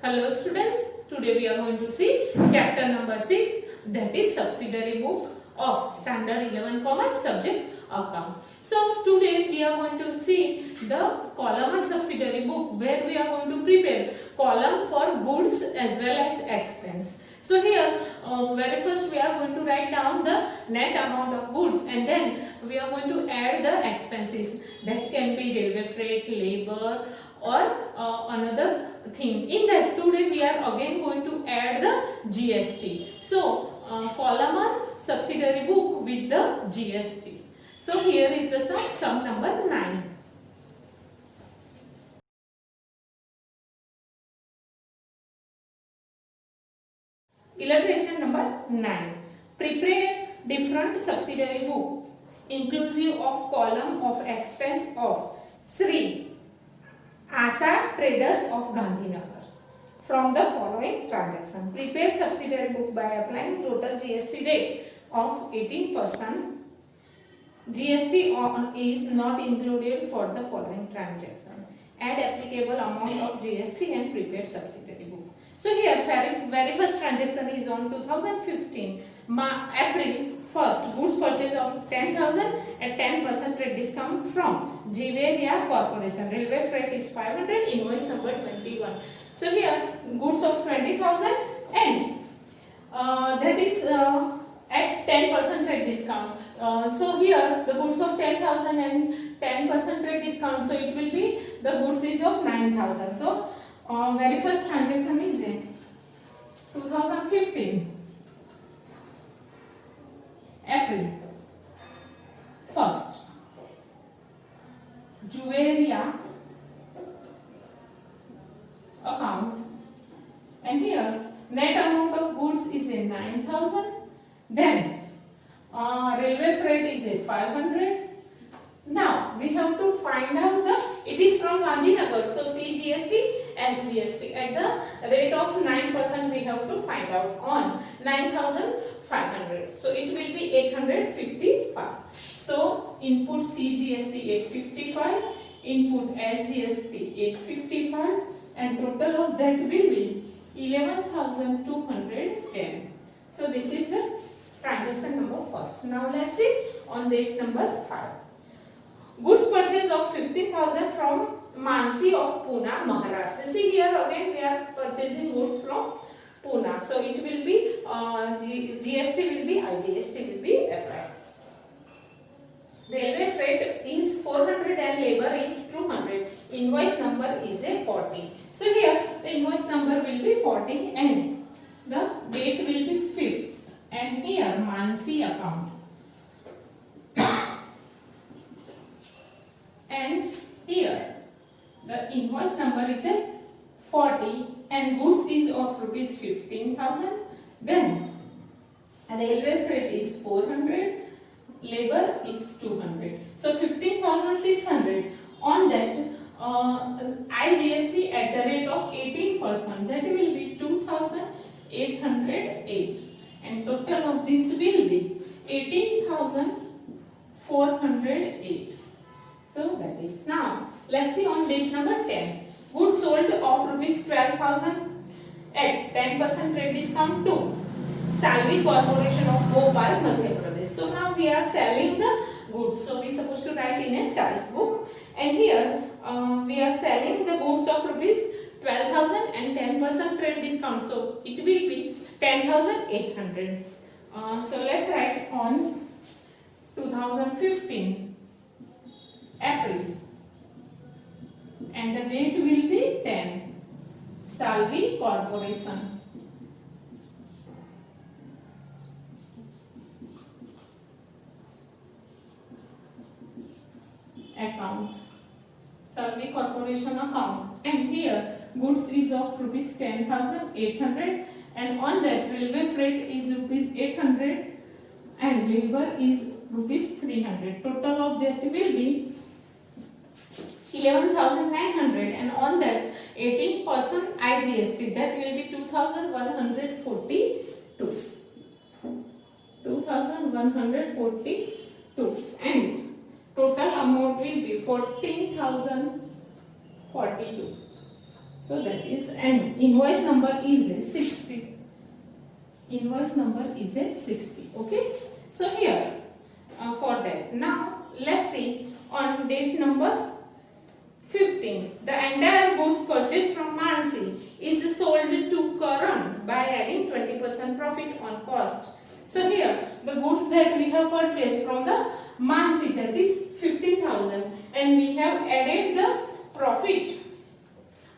Hello students, today we are going to see chapter number 6, that is subsidiary book of standard 11 commerce subject account. So today we are going to see the column and subsidiary book where we are going to prepare column for goods as well as expense. So here very first we are going to write down the net amount of goods and then we are going to add the expenses, that can be railway freight, labor or another thing. In that today we are again going to add the GST. So column on subsidiary book with the GST. So here is the sum number 9. Illustration number 9. Prepare different subsidiary book inclusive of column of expense of Sri Asa Traders of Gandhinagar from the following transaction. Prepare subsidiary book by applying total GST rate of 18%. GST on is not included for the following transaction. Add applicable amount of GST and prepare subsidiary book. So here very first transaction is on 2015 April 1st, goods purchase of 10,000 at 10% rate discount from Jiveria Corporation. Railway freight is 500, invoice number 21. So here goods of 20,000 and that is at 10% rate discount. So here the goods of 10,000 and 10% rate discount, so it will be the goods is of 9,000. So very first transaction is in 2015 April 1st, Juveria account, and here net amount of goods is a 9,000. Then railway freight is a 500. Now we have to find out it is from Gandhinagar, so CGST, SGST at the rate of 9% we have to find out on 9,500. So it will be 855. So input CGST 855, input SGST 855, and total of that will be 11,210. So this is the transaction number first. Now let's see on date number 5. Goods purchase of 15,000 from Mansi of Pune, Maharashtra. See here again we are purchasing goods from Pune. So it will be GST will be IGST will be applied. Railway freight is 400 and labor is 200. Invoice number is a 40. So here the invoice number will be 40 and the date will be 5th. And here Mansi account. And here the invoice number is a 40 and goods is of rupees 15,000. Then railway freight is 400, labor is 200. So 15,600. On that IGST at the rate of 18%, that will be 2,808. And total of this will be 18,408. So that is. Now let's see on date number 10. Goods sold of rupees 12,000 at 10% rate discount to Salvi Corporation of Bhopal, Madhya Pradesh. So now we are selling the goods. So we are supposed to write in a sales book. And here we are selling the goods of rupees 12,000 and 10% rate discount. So it will be 10,800. So let's write on 2015 April and the date will be 10. Salvi Corporation. Account. Salvi Corporation account. And here goods is of rupees 10,800 and on that railway freight is rupees 800 and labor is rupees 300. Total of that will be 11,900 and on that 18% IGST, that will be 2,142. 2,142 and total amount will be 14,042. So that is, and invoice number is a 60. Invoice number is a 60. Okay. So here for that. Now let's see on date number 15. The entire goods purchased from Mansi is sold to Karan by adding 20% profit on cost. So here the goods that we have purchased from the Mansi, that is 15,000, and we have added the profit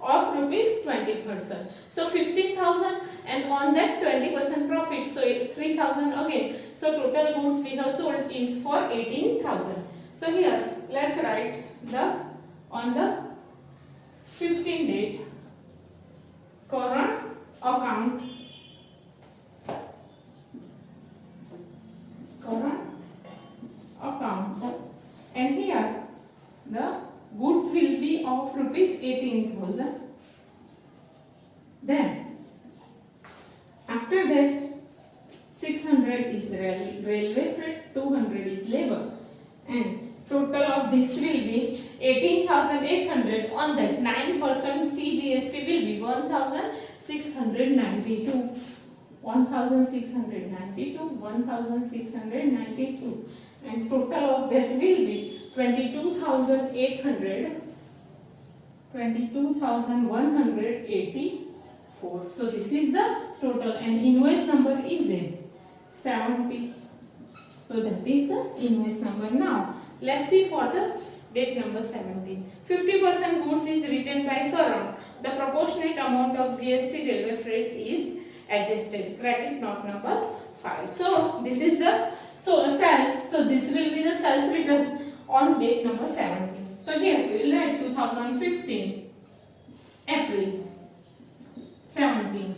of rupees 20%. So 15,000 and on that 20% profit, so 3,000 again. So total goods we have sold is for 18,000. So here let's write the on the 15 date current account, and here the goods will be of rupees 18,000. Then after that 600 is railway freight, 200 is labor, and total of this will be 18,800. On that 9% CGST will be 1,692. 1,692, and total of that will be 22,800, 22,184. So this is the total, and invoice number is 70. So that is the invoice number. Now let's see for the date number 17. 50% goods is written by Karan. The proportionate amount of GST railway freight is adjusted. Credit note number 5. So this is the sales. So this will be the sales written on date number 17. So here we will write 2015 April 17.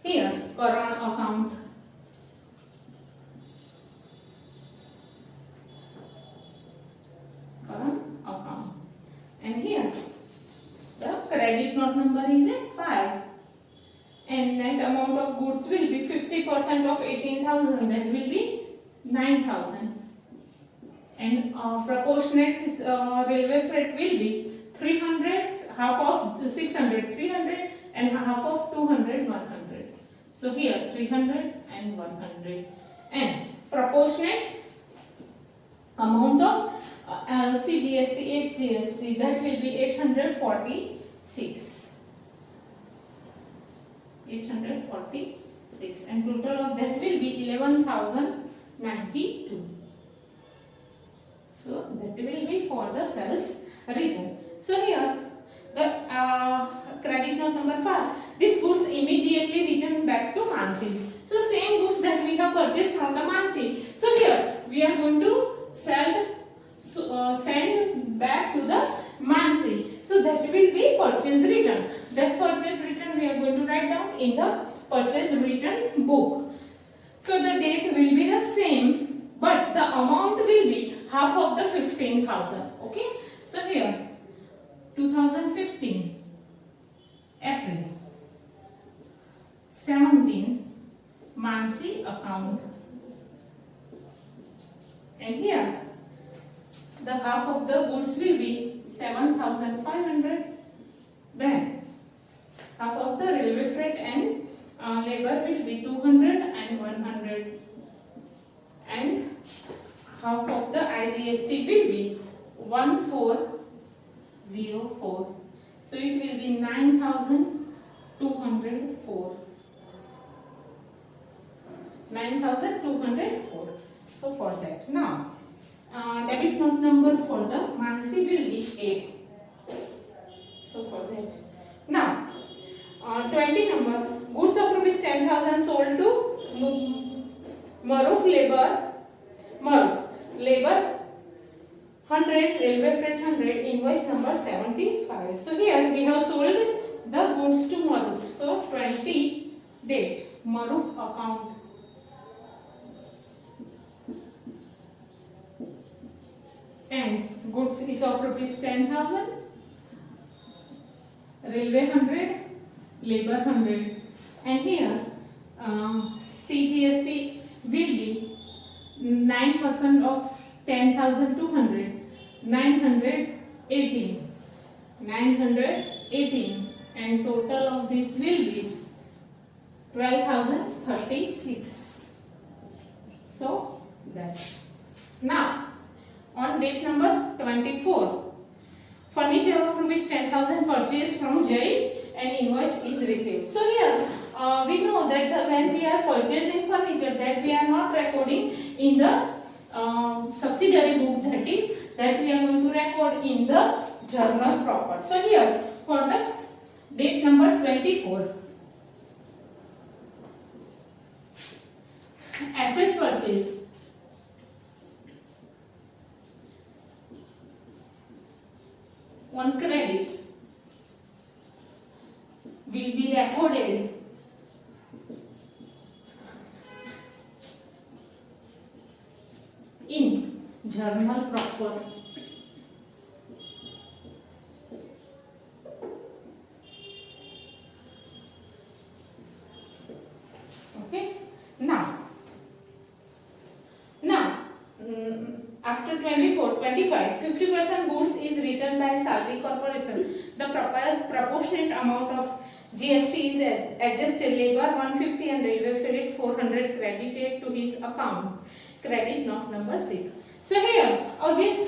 Here Karan account. And here the credit note number is 5, and net amount of goods will be 50% of 18,000, that will be 9,000, and proportionate railway freight will be 300, half of 600 300, and half of 200 100. So here 300 and 100, and proportionate amount of CGST, HGST, that will be 846. 846, and total of that will be 11,092. So that will be for the sales written. So here the credit note number 5. These goods immediately returned back to Mansi. So same goods that we have purchased from the Mansi. So here we are going to send back to the Mansi. So that will be purchase return. That purchase return we are going to write down in the purchase return book. So the date will be the same, but the amount will be half of the 15,000. Okay. So here 2015 April 17 Mansi account, and here the half of the goods will be 7,500. Then half of the railway freight and labor will be 200 and 100, and half of the IGST will be 1404. So it will be 9,204. 9,204. So for that, now debit note number for the Mansi will be 8. So for that, now 20 number, goods of rupees 10,000 sold to Maruf labor 100, railway freight 100, invoice number 75. So here we have sold the goods to Maruf. So 20 date Maruf account. And goods is of rupees 10,000, railway 100, labor 100, and here CGST will be 9% of 10,200, 918. 18, and total of this will be 12,036. So that. Now on date number 24, furniture of rupees 10,000 purchased from Jai and invoice is received. So here we know that when we are purchasing furniture, that we are not recording in the subsidiary book, that we are going to record in the journal proper. So here for the date number 24, asset purchase on credit will be recorded in journal proper. Okay. After 24, 25, 50% goods is returned by Salvi Corporation. The proportionate amount of GST is adjusted, labor 150 and railway freight 400 credited to his account. Credit note number 6. So here again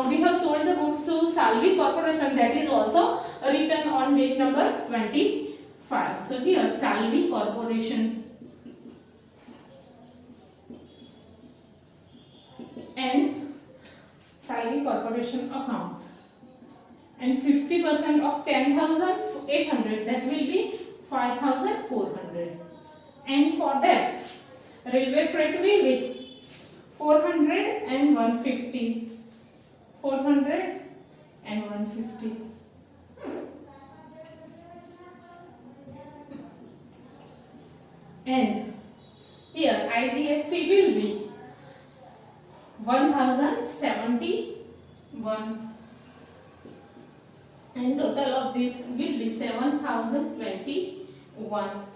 we have sold the goods to Salvi Corporation, that is also written on date number 25. So here Salvi Corporation and Salvi Corporation account, and 50% of 10,800, that will be 5,400, and for that railway freight will be 400 and 150, 400 and 150. And here IGST will be 1,071, and total of this will be 7,021.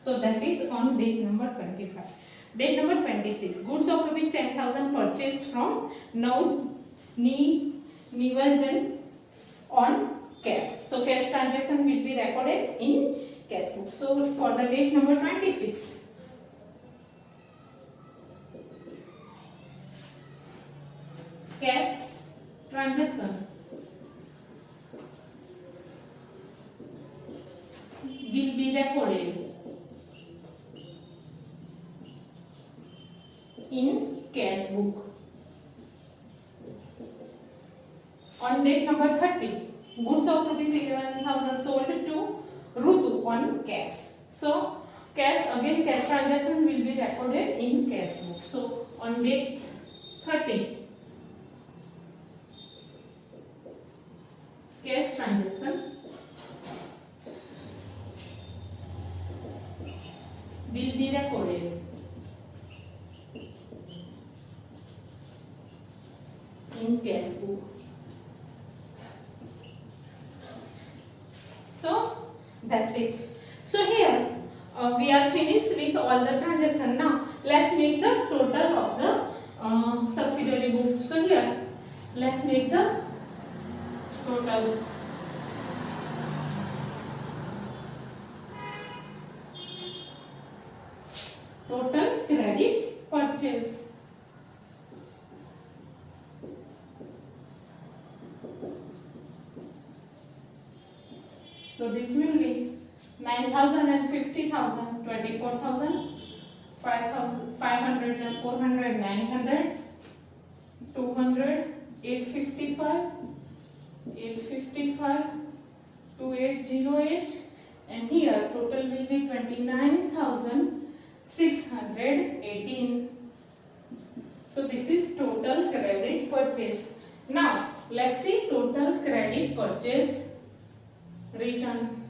So that is on date number 25. Date number 26, goods of rupees 10,000 purchased from Nivaljan on cash. So cash transaction will be recorded in cash book. So for the date number 26, cash transaction will be recorded in cash book. On date number 30, goods of rupees 11,000 sold to Rutu on cash. So cash transaction will be recorded in cash book. So on date 30, cash transaction will be recorded in cash book. So that's it. So here we are finished with all the transactions. Now let's make the total of the subsidiary book. So here let's make the total. Total credit purchase. So this will be 9,000 and 50,000, 24,000, 5,000, 500 and 400, 900, 200, 855, 855, 2808, and here total will be 29,618. So this is total credit purchase. Now let's see total credit purchase return.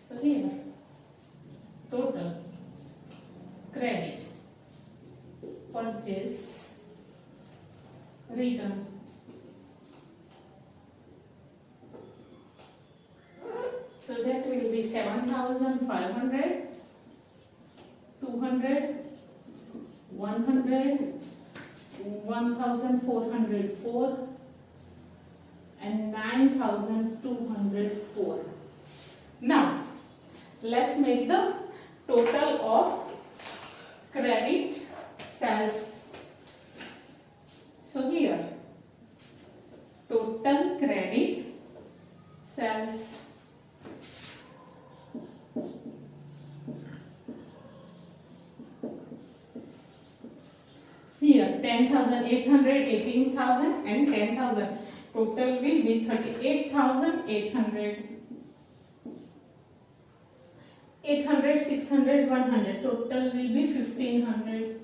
So here total credit purchase return. So that will be 7,500, 200, 100, 1,404 and 9,204. Now let's make the total of credit sales. So here total credit sales. Here 10,000, 800, 18,000 and 10,000. Total will be 38,800. 800, 600, 100. Total will be 1,500.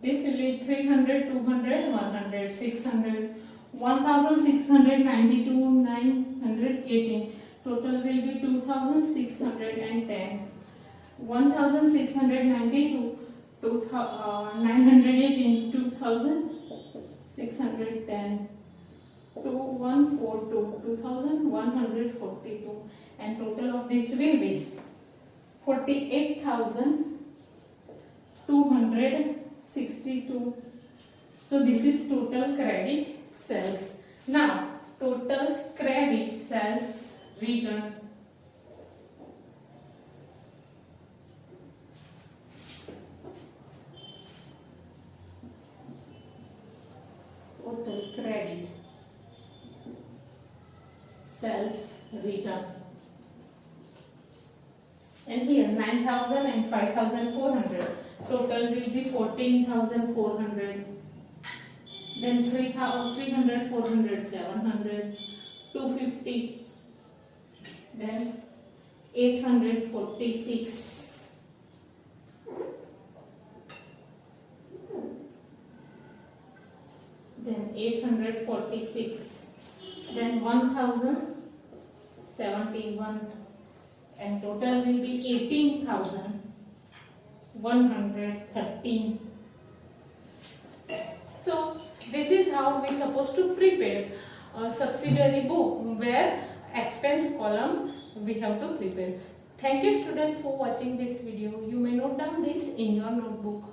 This will be 300, 200, 100, 600. 1,692, 918. Total will be 2,610. 1,692, 918, 2,610. 2142, 2,142, and total of this will be 48,262. So this is total credit sales. Now total credit sales return. Total credit sales return. And here 9,000 and 5,400. Total will be 14,400. Then 300, 400, 700, 250. Then 846. Then 846. Then 1,071. And total will be 18,113. So this is how we supposed to prepare a subsidiary book where expense column we have to prepare. Thank you student for watching this video. You may note down this in your notebook.